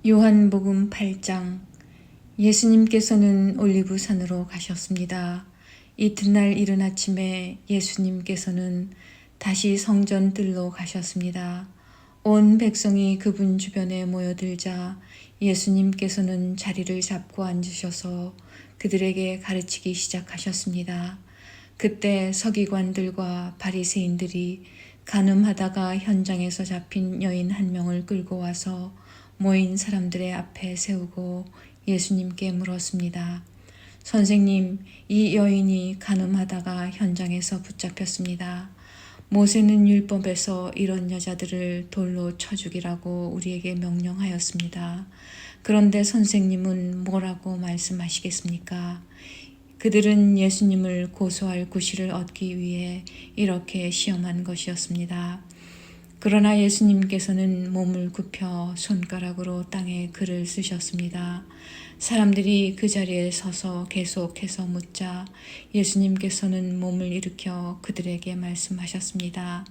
요한복음 8장. 예수님께서는 올리브산으로 가셨습니다. 이튿날 이른 아침에 예수님께서는 다시 성전 뜰로 가셨습니다. 온 백성이 그분 주변에 모여들자 예수님께서는 자리를 잡고 앉으셔서 그들에게 가르치기 시작하셨습니다. 그때 서기관들과 바리새인들이 간음하다가 현장에서 잡힌 여인 한 명을 끌고 와서 모인 사람들의 앞에 세우고 예수님께 물었습니다. 선생님, 이 여인이 간음하다가 현장에서 붙잡혔습니다. 모세는 율법에서 이런 여자들을 돌로 쳐 죽이라고 우리에게 명령하였습니다. 그런데 선생님은 뭐라고 말씀하시겠습니까? 그들은 예수님을 고소할 구실을 얻기 위해 이렇게 시험한 것이었습니다. 그러나 예수님께서는 몸을 굽혀 손가락으로 땅에 글을 쓰셨습니다. 사람들이 그 자리에 서서 계속해서 묻자 예수님께서는 몸을 일으켜 그들에게 말씀하셨습니다.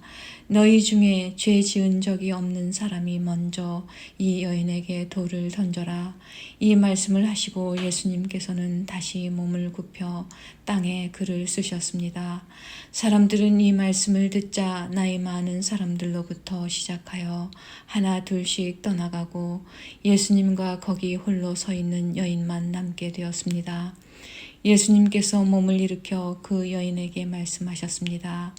너희 중에 죄 지은 적이 없는 사람이 먼저 이 여인에게 돌을 던져라. 이 말씀을 하시고 예수님께서는 다시 몸을 굽혀 땅에 글을 쓰셨습니다. 사람들은 이 말씀을 듣자 나이 많은 사람들로부터 시작하여 하나 둘씩 떠나가고 예수님과 거기 홀로 서 있는 여인만 남게 되었습니다. 예수님께서 몸을 일으켜 그 여인에게 말씀하셨습니다.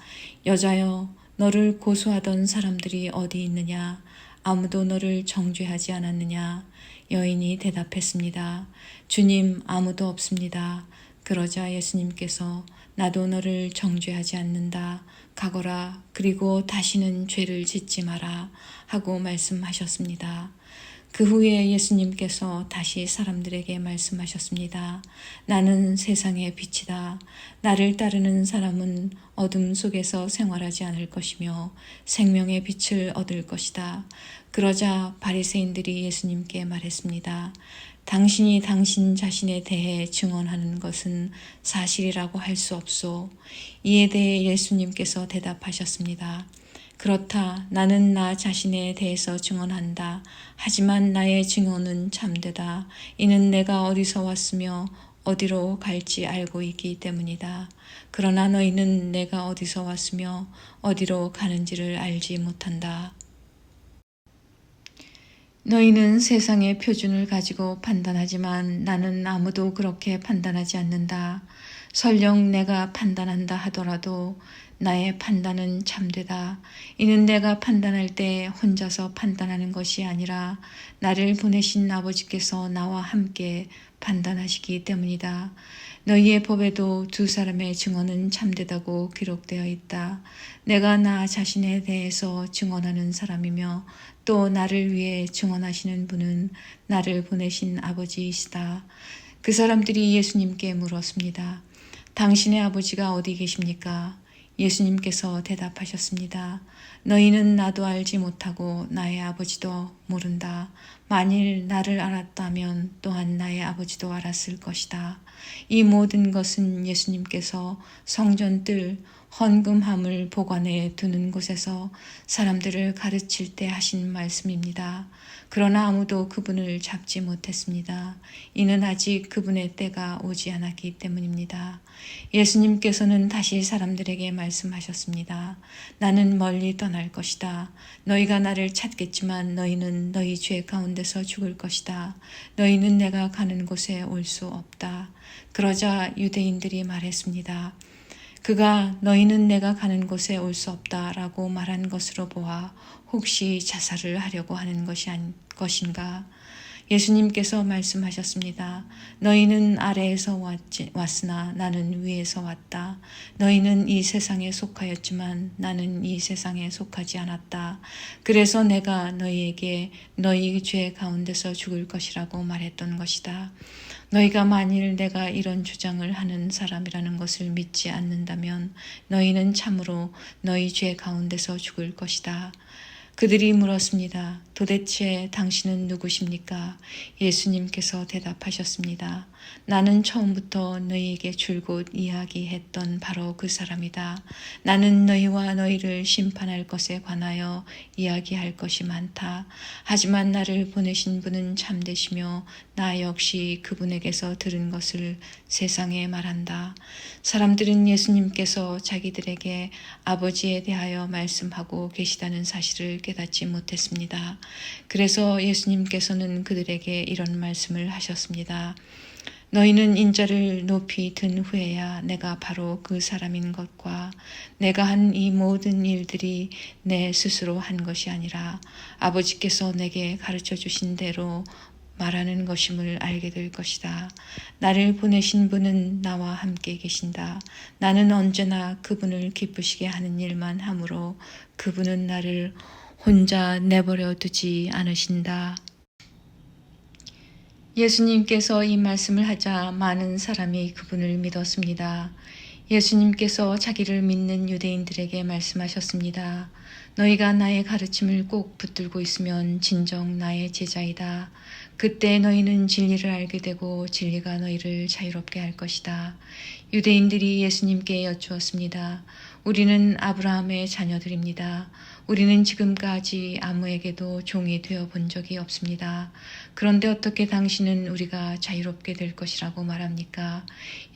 여자여, 너를 고소하던 사람들이 어디 있느냐? 아무도 너를 정죄하지 않았느냐? 여인이 대답했습니다. 주님, 아무도 없습니다. 그러자 예수님께서 나도 너를 정죄하지 않는다. 가거라. 그리고 다시는 죄를 짓지 마라. 하고 말씀하셨습니다. 그 후에 예수님께서 다시 사람들에게 말씀하셨습니다. 나는 세상의 빛이다. 나를 따르는 사람은 어둠 속에서 생활하지 않을 것이며 생명의 빛을 얻을 것이다. 그러자 바리새인들이 예수님께 말했습니다. 당신이 당신 자신에 대해 증언하는 것은 사실이라고 할 수 없소. 이에 대해 예수님께서 대답하셨습니다. 그렇다. 나는 나 자신에 대해서 증언한다. 하지만 나의 증언은 참되다. 이는 내가 어디서 왔으며 어디로 갈지 알고 있기 때문이다. 그러나 너희는 내가 어디서 왔으며 어디로 가는지를 알지 못한다. 너희는 세상의 표준을 가지고 판단하지만 나는 아무도 그렇게 판단하지 않는다. 설령 내가 판단한다 하더라도 나의 판단은 참되다. 이는 내가 판단할 때 혼자서 판단하는 것이 아니라 나를 보내신 아버지께서 나와 함께 판단하시기 때문이다. 너희의 법에도 두 사람의 증언은 참되다고 기록되어 있다. 내가 나 자신에 대해서 증언하는 사람이며 또 나를 위해 증언하시는 분은 나를 보내신 아버지이시다. 그 사람들이 예수님께 물었습니다. 당신의 아버지가 어디 계십니까? 예수님께서 대답하셨습니다. 너희는 나도 알지 못하고 나의 아버지도 모른다. 만일 나를 알았다면 또한 나의 아버지도 알았을 것이다. 이 모든 것은 예수님께서 성전 뜰 헌금함을 보관해 두는 곳에서 사람들을 가르칠 때 하신 말씀입니다. 그러나 아무도 그분을 잡지 못했습니다. 이는 아직 그분의 때가 오지 않았기 때문입니다. 예수님께서는 다시 사람들에게 말씀하셨습니다. 나는 멀리 떠날 것이다. 너희가 나를 찾겠지만 너희는 너희 죄 가운데서 죽을 것이다. 너희는 내가 가는 곳에 올 수 없다. 그러자 유대인들이 말했습니다. 그가 너희는 내가 가는 곳에 올 수 없다라고 말한 것으로 보아 혹시 자살을 하려고 하는 것인가? 예수님께서 말씀하셨습니다. 너희는 아래에서 왔으나 나는 위에서 왔다. 너희는 이 세상에 속하였지만 나는 이 세상에 속하지 않았다. 그래서 내가 너희에게 너희 죄 가운데서 죽을 것이라고 말했던 것이다. 너희가 만일 내가 이런 주장을 하는 사람이라는 것을 믿지 않는다면 너희는 참으로 너희 죄 가운데서 죽을 것이다. 그들이 물었습니다. 도대체 당신은 누구십니까? 예수님께서 대답하셨습니다. 나는 처음부터 너희에게 줄곧 이야기했던 바로 그 사람이다. 나는 너희와 너희를 심판할 것에 관하여 이야기할 것이 많다. 하지만 나를 보내신 분은 참되시며 나 역시 그분에게서 들은 것을 세상에 말한다. 사람들은 예수님께서 자기들에게 아버지에 대하여 말씀하고 계시다는 사실을 깨닫지 못했습니다. 그래서 예수님께서는 그들에게 이런 말씀을 하셨습니다. 너희는 인자를 높이 든 후에야 내가 바로 그 사람인 것과 내가 한 이 모든 일들이 내 스스로 한 것이 아니라 아버지께서 내게 가르쳐 주신 대로 말하는 것임을 알게 될 것이다. 나를 보내신 분은 나와 함께 계신다. 나는 언제나 그분을 기쁘시게 하는 일만 하므로 그분은 나를 혼자 내버려 두지 않으신다. 예수님께서 이 말씀을 하자 많은 사람이 그분을 믿었습니다. 예수님께서 자기를 믿는 유대인들에게 말씀하셨습니다. 너희가 나의 가르침을 꼭 붙들고 있으면 진정 나의 제자이다. 그때 너희는 진리를 알게 되고 진리가 너희를 자유롭게 할 것이다. 유대인들이 예수님께 여쭈었습니다. 우리는 아브라함의 자녀들입니다. 우리는 지금까지 아무에게도 종이 되어 본 적이 없습니다. 그런데 어떻게 당신은 우리가 자유롭게 될 것이라고 말합니까?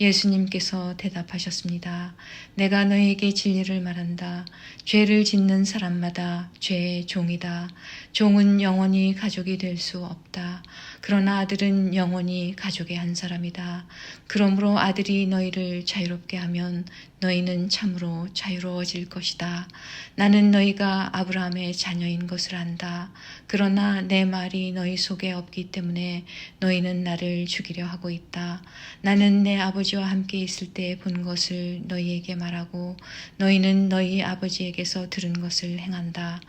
예수님께서 대답하셨습니다. 내가 너희에게 진리를 말한다. 죄를 짓는 사람마다 죄의 종이다. 종은 영원히 가족이 될 수 없다. 그러나 아들은 영원히 가족의 한 사람이다. 그러므로 아들이 너희를 자유롭게 하면 너희는 참으로 자유로워질 것이다. 나는 너희가 아브라함의 자녀인 것을 안다. 그러나 내 말이 너희 속에 없기 때문에 너희는 나를 죽이려 하고 있다. 나는 내 아버지와 함께 있을 때 본 것을 너희에게 말하고 너희는 너희 아버지에게서 들은 것을 행한다.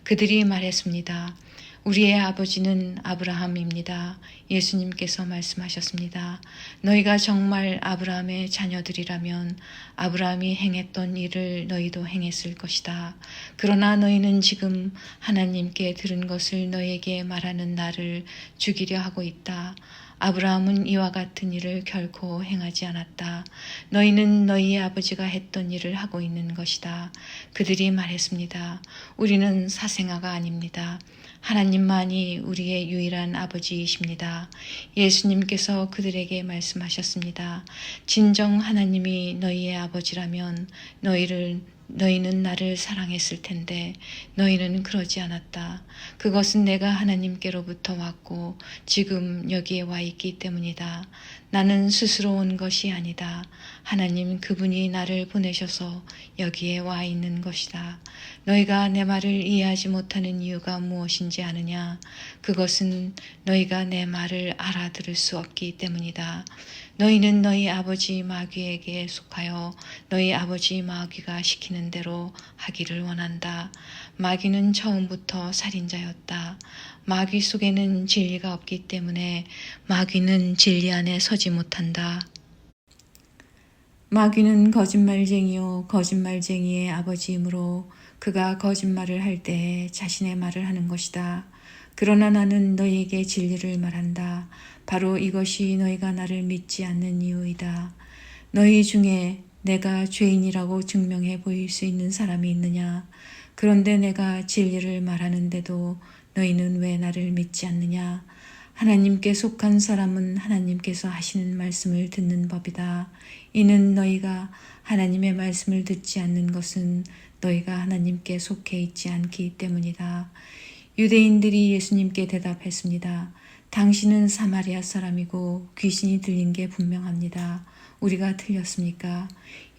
그들이 말했습니다. 우리의 아버지는 아브라함입니다. 예수님께서 말씀하셨습니다. 너희가 정말 아브라함의 자녀들이라면 아브라함이 행했던 일을 너희도 행했을 것이다. 그러나 너희는 지금 하나님께 들은 것을 너희에게 말하는 나를 죽이려 하고 있다. 아브라함은 이와 같은 일을 결코 행하지 않았다. 너희는 너희 아버지가 했던 일을 하고 있는 것이다. 그들이 말했습니다. 우리는 사생아가 아닙니다. 하나님만이 우리의 유일한 아버지이십니다. 예수님께서 그들에게 말씀하셨습니다. 진정 하나님이 너희의 아버지라면 너희는 나를 사랑했을 텐데 너희는 그러지 않았다. 그것은 내가 하나님께로부터 왔고 지금 여기에 와 있기 때문이다. 나는 스스로 온 것이 아니다. 하나님 그분이 나를 보내셔서 여기에 와 있는 것이다. 너희가 내 말을 이해하지 못하는 이유가 무엇인지 아느냐? 그것은 너희가 내 말을 알아들을 수 없기 때문이다. 너희는 너희 아버지 마귀에게 속하여 너희 아버지 마귀가 시키는 대로 하기를 원한다. 마귀는 처음부터 살인자였다. 마귀 속에는 진리가 없기 때문에 마귀는 진리 안에 서지 못한다. 마귀는 거짓말쟁이요 거짓말쟁이의 아버지이므로 그가 거짓말을 할 때에 자신의 말을 하는 것이다. 그러나 나는 너희에게 진리를 말한다. 바로 이것이 너희가 나를 믿지 않는 이유이다. 너희 중에 내가 죄인이라고 증명해 보일 수 있는 사람이 있느냐? 그런데 내가 진리를 말하는데도 너희는 왜 나를 믿지 않느냐? 하나님께 속한 사람은 하나님께서 하시는 말씀을 듣는 법이다. 이는 너희가 하나님의 말씀을 듣지 않는 것은 너희가 하나님께 속해 있지 않기 때문이다. 유대인들이 예수님께 대답했습니다. 당신은 사마리아 사람이고 귀신이 들린 게 분명합니다. 우리가 틀렸습니까?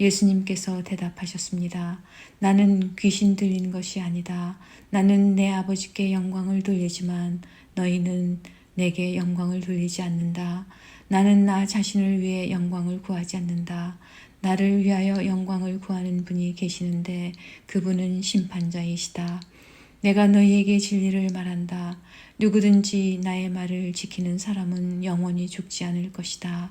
예수님께서 대답하셨습니다. 나는 귀신 들린 것이 아니다. 나는 내 아버지께 영광을 돌리지만 너희는 내게 영광을 돌리지 않는다. 나는 나 자신을 위해 영광을 구하지 않는다. 나를 위하여 영광을 구하는 분이 계시는데 그분은 심판자이시다. 내가 너희에게 진리를 말한다. 누구든지 나의 말을 지키는 사람은 영원히 죽지 않을 것이다.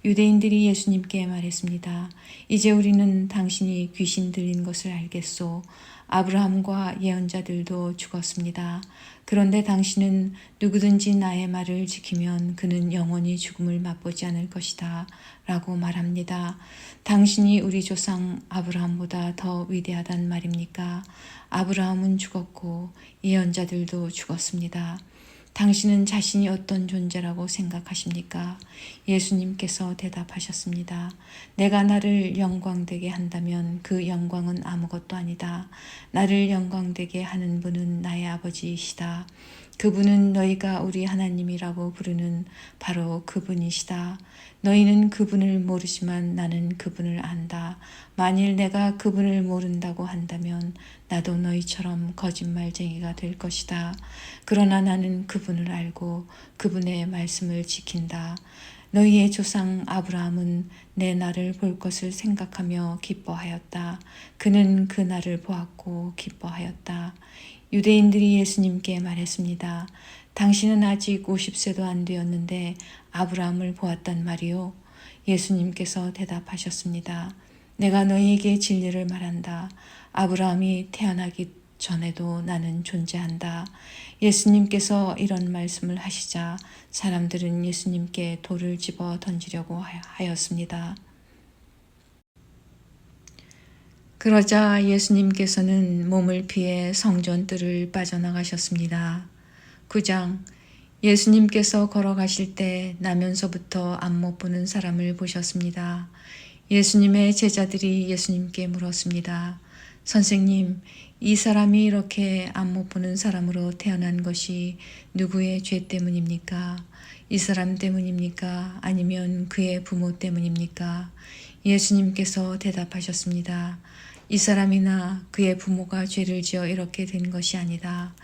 유대인들이 예수님께 말했습니다. 이제 우리는 당신이 귀신 들린 것을 알겠소. 아브라함과 예언자들도 죽었습니다. 그런데 당신은 누구든지 나의 말을 지키면 그는 영원히 죽음을 맛보지 않을 것이다 라고 말합니다. 당신이 우리 조상 아브라함보다 더 위대하단 말입니까? 아브라함은 죽었고 예언자들도 죽었습니다. 당신은 자신이 어떤 존재라고 생각하십니까? 예수님께서 대답하셨습니다. 내가 나를 영광되게 한다면 그 영광은 아무것도 아니다. 나를 영광되게 하는 분은 나의 아버지이시다. 그분은 너희가 우리 하나님이라고 부르는 바로 그분이시다. 너희는 그분을 모르지만 나는 그분을 안다. 만일 내가 그분을 모른다고 한다면 나도 너희처럼 거짓말쟁이가 될 것이다. 그러나 나는 그분을 알고 그분의 말씀을 지킨다. 너희의 조상 아브라함은 내 날을 볼 것을 생각하며 기뻐하였다. 그는 그 날을 보았고 기뻐하였다. 유대인들이 예수님께 말했습니다. 당신은 아직 50세도 안 되었는데 아브라함을 보았단 말이요. 예수님께서 대답하셨습니다. 내가 너희에게 진리를 말한다. 아브라함이 태어나기 전에도 나는 존재한다. 예수님께서 이런 말씀을 하시자 사람들은 예수님께 돌을 집어 던지려고 하였습니다. 그러자 예수님께서는 몸을 피해 성전 뜰을 빠져나가셨습니다. 9장 예수님께서 걸어가실 때 나면서부터 안 못 보는 사람을 보셨습니다. 예수님의 제자들이 예수님께 물었습니다. 선생님, 이 사람이 이렇게 안 못 보는 사람으로 태어난 것이 누구의 죄 때문입니까? 이 사람 때문입니까? 아니면 그의 부모 때문입니까? 예수님께서 대답하셨습니다. 이 사람이나 그의 부모가 죄를 지어 이렇게 된 것이 아니다.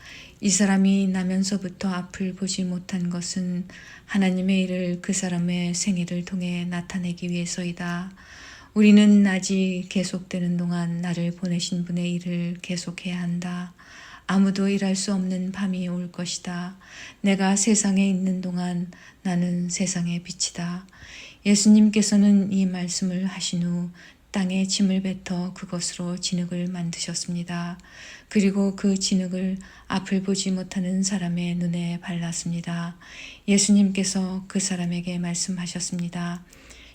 이 사람이 나면서부터 앞을 보지 못한 것은 하나님의 일을 그 사람의 생애를 통해 나타내기 위해서이다. 우리는 낮이 계속되는 동안 나를 보내신 분의 일을 계속해야 한다. 아무도 일할 수 없는 밤이 올 것이다. 내가 세상에 있는 동안 나는 세상의 빛이다. 예수님께서는 이 말씀을 하신 후 땅에 짐을 뱉어 그것으로 진흙을 만드셨습니다. 그리고 그 진흙을 앞을 보지 못하는 사람의 눈에 발랐습니다. 예수님께서 그 사람에게 말씀하셨습니다.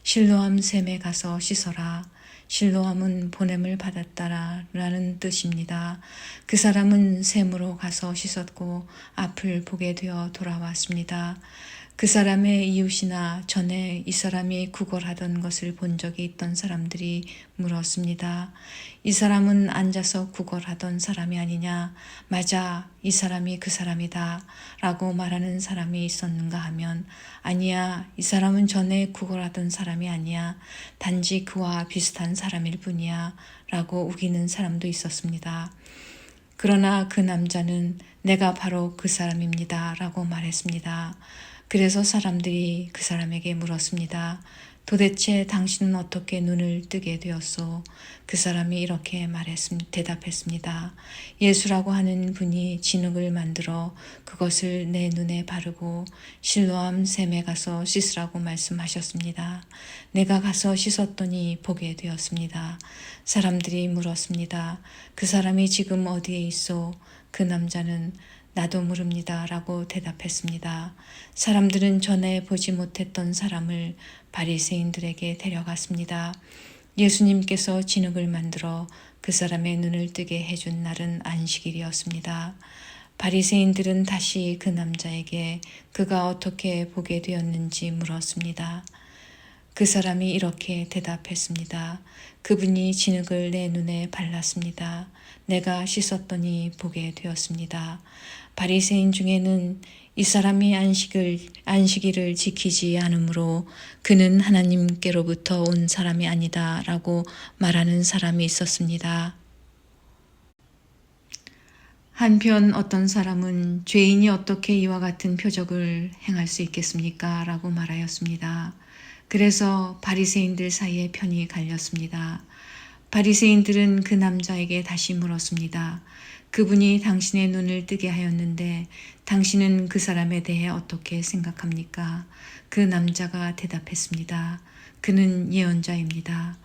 실로암 샘에 가서 씻어라. 실로암은 보냄을 받았다라는 뜻입니다. 그 사람은 샘으로 가서 씻었고 앞을 보게 되어 돌아왔습니다. 그 사람의 이웃이나 전에 이 사람이 구걸하던 것을 본 적이 있던 사람들이 물었습니다. 이 사람은 앉아서 구걸하던 사람이 아니냐? 맞아, 이 사람이 그 사람이다. 라고 말하는 사람이 있었는가 하면 아니야, 이 사람은 전에 구걸하던 사람이 아니야. 단지 그와 비슷한 사람일 뿐이야. 라고 우기는 사람도 있었습니다. 그러나 그 남자는 내가 바로 그 사람입니다. 라고 말했습니다. 그래서 사람들이 그 사람에게 물었습니다. 도대체 당신은 어떻게 눈을 뜨게 되었소? 그 사람이 이렇게 대답했습니다. 예수라고 하는 분이 진흙을 만들어 그것을 내 눈에 바르고 실로암 샘에 가서 씻으라고 말씀하셨습니다. 내가 가서 씻었더니 보게 되었습니다. 사람들이 물었습니다. 그 사람이 지금 어디에 있소? 그 남자는 나도 모릅니다. 라고 대답했습니다. 사람들은 전에 보지 못했던 사람을 바리새인들에게 데려갔습니다. 예수님께서 진흙을 만들어 그 사람의 눈을 뜨게 해준 날은 안식일이었습니다. 바리새인들은 다시 그 남자에게 그가 어떻게 보게 되었는지 물었습니다. 그 사람이 이렇게 대답했습니다. 그분이 진흙을 내 눈에 발랐습니다. 내가 씻었더니 보게 되었습니다. 바리새인 중에는 이 사람이 안식일을 지키지 않으므로 그는 하나님께로부터 온 사람이 아니다 라고 말하는 사람이 있었습니다. 한편 어떤 사람은 죄인이 어떻게 이와 같은 표적을 행할 수 있겠습니까? 라고 말하였습니다. 그래서 바리새인들 사이에 편이 갈렸습니다. 바리새인들은 그 남자에게 다시 물었습니다. 그분이 당신의 눈을 뜨게 하였는데 당신은 그 사람에 대해 어떻게 생각합니까? 그 남자가 대답했습니다. 그는 예언자입니다.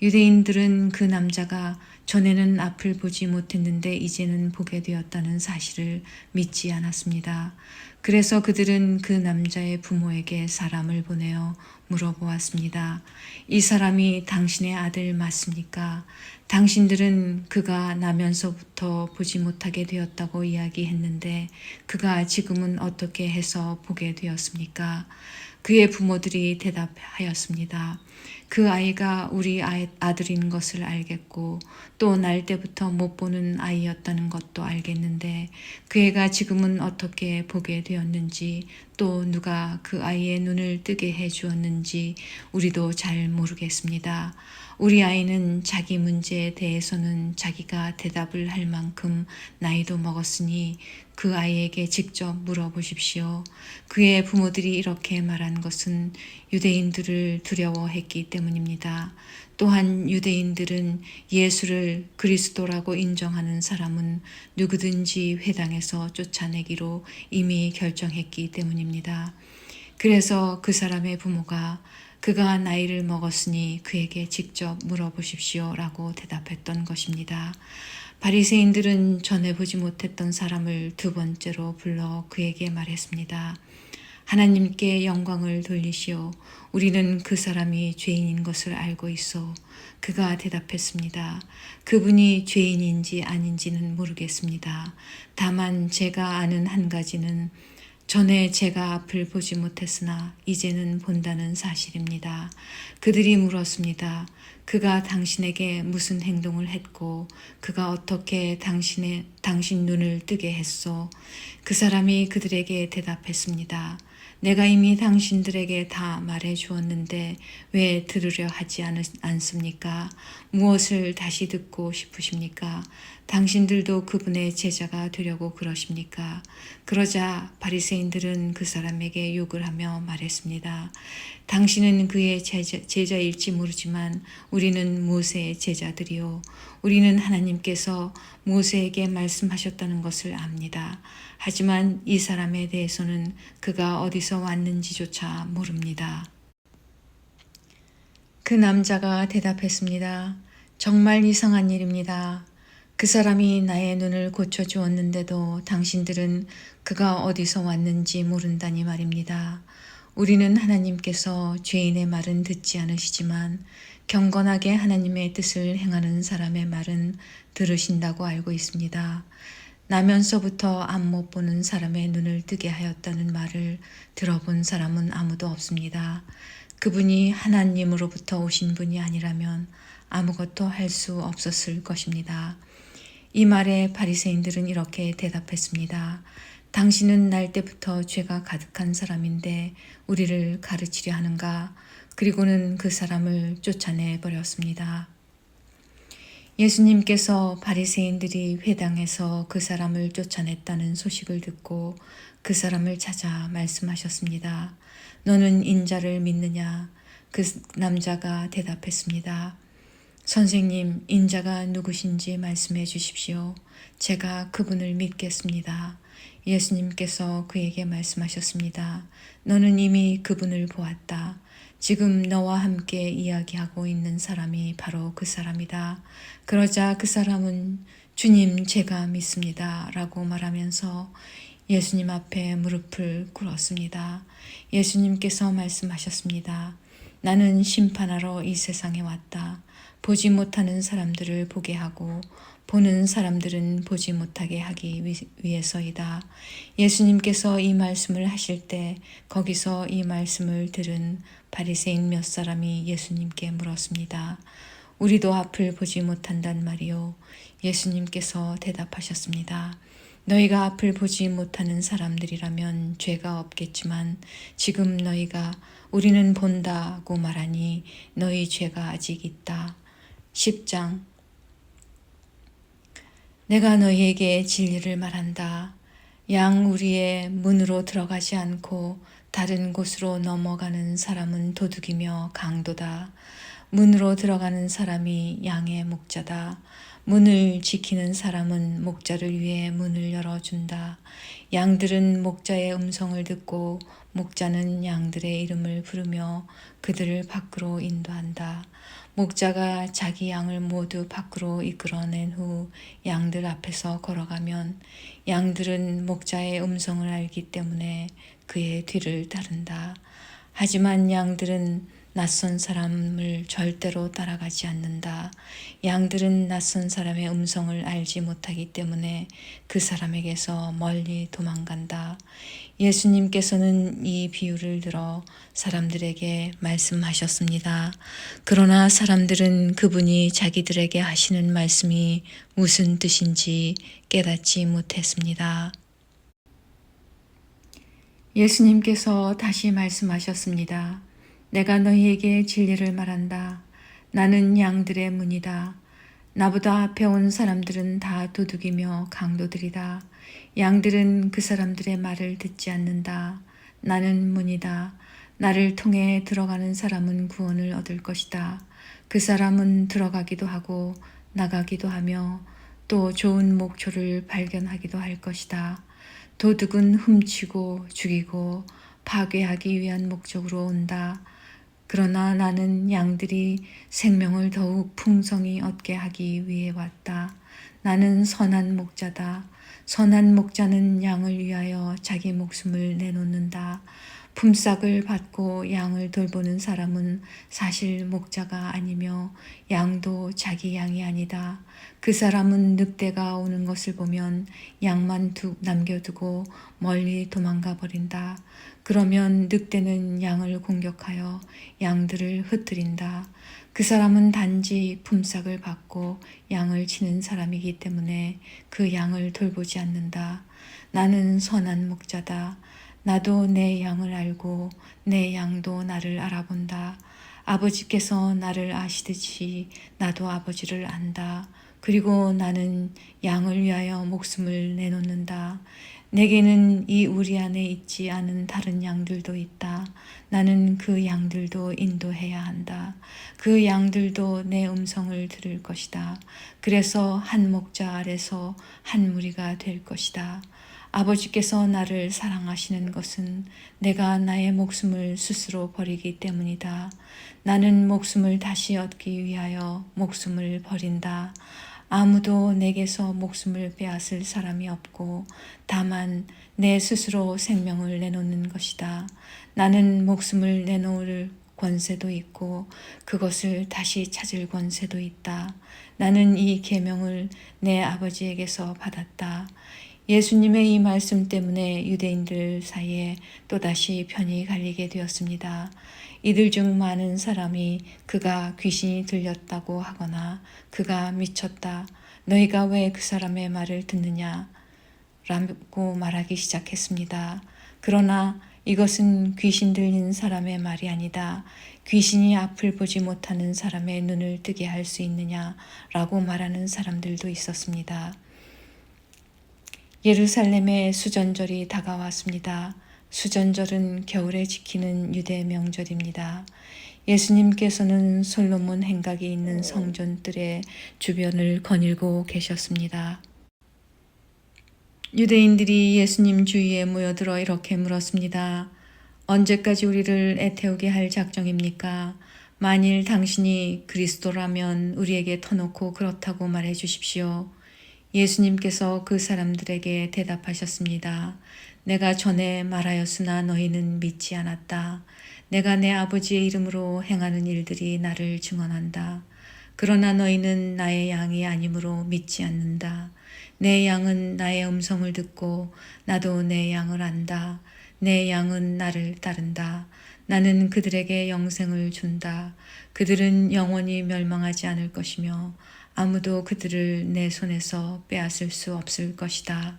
유대인들은 그 남자가 전에는 앞을 보지 못했는데 이제는 보게 되었다는 사실을 믿지 않았습니다. 그래서 그들은 그 남자의 부모에게 사람을 보내어 물어보았습니다. 이 사람이 당신의 아들 맞습니까? 당신들은 그가 나면서부터 보지 못하게 되었다고 이야기했는데 그가 지금은 어떻게 해서 보게 되었습니까? 그의 부모들이 대답하였습니다. 그 아이가 우리 아들인 것을 알겠고 또 날 때부터 못 보는 아이였다는 것도 알겠는데 그 애가 지금은 어떻게 보게 되었는지 또 누가 그 아이의 눈을 뜨게 해 주었는지 우리도 잘 모르겠습니다. 우리 아이는 자기 문제에 대해서는 자기가 대답을 할 만큼 나이도 먹었으니 그 아이에게 직접 물어보십시오. 그의 부모들이 이렇게 말한 것은 유대인들을 두려워했기 때문입니다. 또한 유대인들은 예수를 그리스도라고 인정하는 사람은 누구든지 회당에서 쫓아내기로 이미 결정했기 때문입니다. 그래서 그 사람의 부모가 그가 나이를 먹었으니 그에게 직접 물어보십시오 라고 대답했던 것입니다. 바리새인들은 전에 보지 못했던 사람을 두 번째로 불러 그에게 말했습니다. 하나님께 영광을 돌리시오. 우리는 그 사람이 죄인인 것을 알고 있어. 그가 대답했습니다. 그분이 죄인인지 아닌지는 모르겠습니다. 다만 제가 아는 한 가지는 전에 제가 앞을 보지 못했으나 이제는 본다는 사실입니다. 그들이 물었습니다. 그가 당신에게 무슨 행동을 했고 그가 어떻게 당신 눈을 뜨게 했소? 그 사람이 그들에게 대답했습니다. 내가 이미 당신들에게 다 말해 주었는데 왜 들으려 하지 않습니까? 무엇을 다시 듣고 싶으십니까? 당신들도 그분의 제자가 되려고 그러십니까? 그러자 바리새인들은 그 사람에게 욕을 하며 말했습니다. 당신은 그의 제자일지 모르지만 우리는 모세의 제자들이요. 우리는 하나님께서 모세에게 말씀하셨다는 것을 압니다. 하지만 이 사람에 대해서는 그가 어디서 왔는지조차 모릅니다. 그 남자가 대답했습니다. 정말 이상한 일입니다. 그 사람이 나의 눈을 고쳐주었는데도 당신들은 그가 어디서 왔는지 모른다니 말입니다. 우리는 하나님께서 죄인의 말은 듣지 않으시지만 경건하게 하나님의 뜻을 행하는 사람의 말은 들으신다고 알고 있습니다. 나면서부터 앞 못 보는 사람의 눈을 뜨게 하였다는 말을 들어본 사람은 아무도 없습니다. 그분이 하나님으로부터 오신 분이 아니라면 아무것도 할 수 없었을 것입니다. 이 말에 바리새인들은 이렇게 대답했습니다. 당신은 날 때부터 죄가 가득한 사람인데 우리를 가르치려 하는가? 그리고는 그 사람을 쫓아내 버렸습니다. 예수님께서 바리새인들이 회당에서 그 사람을 쫓아냈다는 소식을 듣고 그 사람을 찾아 말씀하셨습니다. 너는 인자를 믿느냐? 그 남자가 대답했습니다. 선생님, 인자가 누구신지 말씀해 주십시오. 제가 그분을 믿겠습니다. 예수님께서 그에게 말씀하셨습니다. 너는 이미 그분을 보았다. 지금 너와 함께 이야기하고 있는 사람이 바로 그 사람이다. 그러자 그 사람은 주님, 제가 믿습니다. 라고 말하면서 예수님 앞에 무릎을 꿇었습니다. 예수님께서 말씀하셨습니다. 나는 심판하러 이 세상에 왔다. 보지 못하는 사람들을 보게 하고 보는 사람들은 보지 못하게 하기 위해서이다. 예수님께서 이 말씀을 하실 때 거기서 이 말씀을 들은 바리새인 몇 사람이 예수님께 물었습니다. 우리도 앞을 보지 못한단 말이요. 예수님께서 대답하셨습니다. 너희가 앞을 보지 못하는 사람들이라면 죄가 없겠지만 지금 너희가 우리는 본다고 말하니 너희 죄가 아직 있다. 10장 내가 너희에게 진리를 말한다. 양 우리의 문으로 들어가지 않고 다른 곳으로 넘어가는 사람은 도둑이며 강도다. 문으로 들어가는 사람이 양의 목자다. 문을 지키는 사람은 목자를 위해 문을 열어준다. 양들은 목자의 음성을 듣고 목자는 양들의 이름을 부르며 그들을 밖으로 인도한다. 목자가 자기 양을 모두 밖으로 이끌어낸 후 양들 앞에서 걸어가면 양들은 목자의 음성을 알기 때문에 그의 뒤를 따른다. 하지만 양들은 낯선 사람을 절대로 따라가지 않는다. 양들은 낯선 사람의 음성을 알지 못하기 때문에 그 사람에게서 멀리 도망간다. 예수님께서는 이 비유를 들어 사람들에게 말씀하셨습니다. 그러나 사람들은 그분이 자기들에게 하시는 말씀이 무슨 뜻인지 깨닫지 못했습니다. 예수님께서 다시 말씀하셨습니다. 내가 너희에게 진리를 말한다. 나는 양들의 문이다. 나보다 앞에 온 사람들은 다 도둑이며 강도들이다. 양들은 그 사람들의 말을 듣지 않는다. 나는 문이다. 나를 통해 들어가는 사람은 구원을 얻을 것이다. 그 사람은 들어가기도 하고 나가기도 하며 또 좋은 목초를 발견하기도 할 것이다. 도둑은 훔치고 죽이고 파괴하기 위한 목적으로 온다. 그러나 나는 양들이 생명을 더욱 풍성히 얻게 하기 위해 왔다. 나는 선한 목자다. 선한 목자는 양을 위하여 자기 목숨을 내놓는다. 품삯을 받고 양을 돌보는 사람은 사실 목자가 아니며 양도 자기 양이 아니다. 그 사람은 늑대가 오는 것을 보면 양만 남겨두고 멀리 도망가 버린다. 그러면 늑대는 양을 공격하여 양들을 흩뜨린다. 그 사람은 단지 품삯을 받고 양을 치는 사람이기 때문에 그 양을 돌보지 않는다. 나는 선한 목자다. 나도 내 양을 알고 내 양도 나를 알아본다. 아버지께서 나를 아시듯이 나도 아버지를 안다. 그리고 나는 양을 위하여 목숨을 내놓는다. 내게는 이 우리 안에 있지 않은 다른 양들도 있다. 나는 그 양들도 인도해야 한다. 그 양들도 내 음성을 들을 것이다. 그래서 한 목자 아래서 한 무리가 될 것이다. 아버지께서 나를 사랑하시는 것은 내가 나의 목숨을 스스로 버리기 때문이다. 나는 목숨을 다시 얻기 위하여 목숨을 버린다. 아무도 내게서 목숨을 빼앗을 사람이 없고 다만 내 스스로 생명을 내놓는 것이다. 나는 목숨을 내놓을 권세도 있고 그것을 다시 찾을 권세도 있다. 나는 이 계명을 내 아버지에게서 받았다. 예수님의 이 말씀 때문에 유대인들 사이에 또다시 편이 갈리게 되었습니다. 이들 중 많은 사람이 그가 귀신이 들렸다고 하거나 그가 미쳤다. 너희가 왜 그 사람의 말을 듣느냐? 라고 말하기 시작했습니다. 그러나 이것은 귀신 들린 사람의 말이 아니다. 귀신이 앞을 보지 못하는 사람의 눈을 뜨게 할 수 있느냐? 라고 말하는 사람들도 있었습니다. 예루살렘의 수전절이 다가왔습니다. 수전절은 겨울에 지키는 유대 명절입니다. 예수님께서는 솔로몬 행각이 있는 성전들의 주변을 거닐고 계셨습니다. 유대인들이 예수님 주위에 모여들어 이렇게 물었습니다. 언제까지 우리를 애태우게 할 작정입니까? 만일 당신이 그리스도라면 우리에게 터놓고 그렇다고 말해 주십시오. 예수님께서 그 사람들에게 대답하셨습니다. 내가 전에 말하였으나 너희는 믿지 않았다. 내가 내 아버지의 이름으로 행하는 일들이 나를 증언한다. 그러나 너희는 나의 양이 아니므로 믿지 않는다. 내 양은 나의 음성을 듣고 나도 내 양을 안다. 내 양은 나를 따른다. 나는 그들에게 영생을 준다. 그들은 영원히 멸망하지 않을 것이며 아무도 그들을 내 손에서 빼앗을 수 없을 것이다.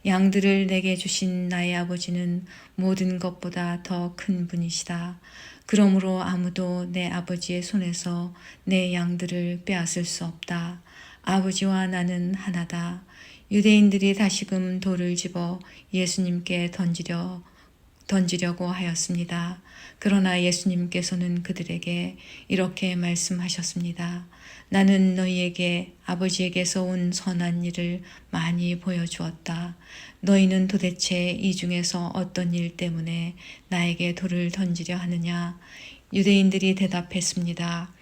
양들을 내게 주신 나의 아버지는 모든 것보다 더 큰 분이시다. 그러므로 아무도 내 아버지의 손에서 내 양들을 빼앗을 수 없다. 아버지와 나는 하나다. 유대인들이 다시금 돌을 집어 예수님께 던지려고 하였습니다. 그러나 예수님께서는 그들에게 이렇게 말씀하셨습니다. 나는 너희에게 아버지에게서 온 선한 일을 많이 보여주었다. 너희는 도대체 이 중에서 어떤 일 때문에 나에게 돌을 던지려 하느냐? 유대인들이 대답했습니다.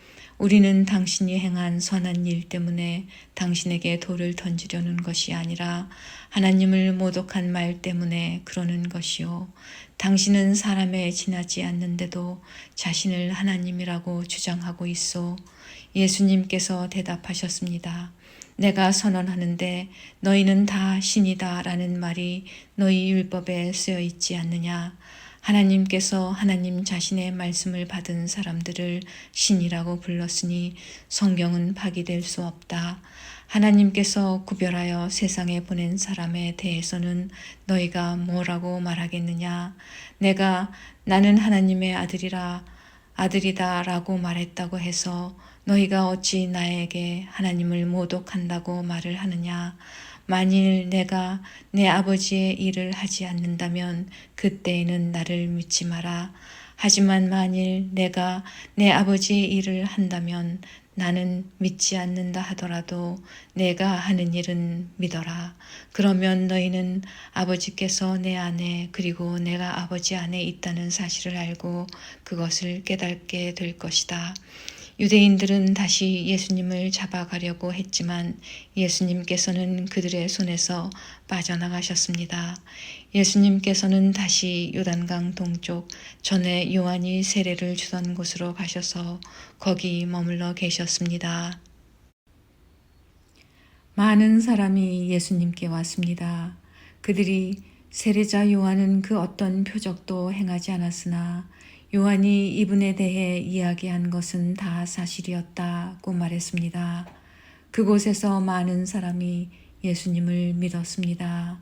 우리는 당신이 행한 선한 일 때문에 당신에게 돌을 던지려는 것이 아니라 하나님을 모독한 말 때문에 그러는 것이요. 당신은 사람에 지나지 않는데도 자신을 하나님이라고 주장하고 있어. 예수님께서 대답하셨습니다. 내가 선언하는데 너희는 다 신이다 라는 말이 너희 율법에 쓰여 있지 않느냐. 하나님께서 하나님 자신의 말씀을 받은 사람들을 신이라고 불렀으니 성경은 파기될 수 없다. 하나님께서 구별하여 세상에 보낸 사람에 대해서는 너희가 뭐라고 말하겠느냐. 내가 나는 하나님의 아들이다 라고 말했다고 해서 너희가 어찌 나에게 하나님을 모독한다고 말을 하느냐. 만일 내가 내 아버지의 일을 하지 않는다면 그때에는 나를 믿지 마라. 하지만 만일 내가 내 아버지의 일을 한다면 나는 믿지 않는다 하더라도 내가 하는 일은 믿어라. 그러면 너희는 아버지께서 내 안에 그리고 내가 아버지 안에 있다는 사실을 알고 그것을 깨닫게 될 것이다. 유대인들은 다시 예수님을 잡아가려고 했지만 예수님께서는 그들의 손에서 빠져나가셨습니다. 예수님께서는 다시 요단강 동쪽 전에 요한이 세례를 주던 곳으로 가셔서 거기 머물러 계셨습니다. 많은 사람이 예수님께 왔습니다. 그들이 세례자 요한은 그 어떤 표적도 행하지 않았으나 요한이 이분에 대해 이야기한 것은 다 사실이었다고 말했습니다. 그곳에서 많은 사람이 예수님을 믿었습니다.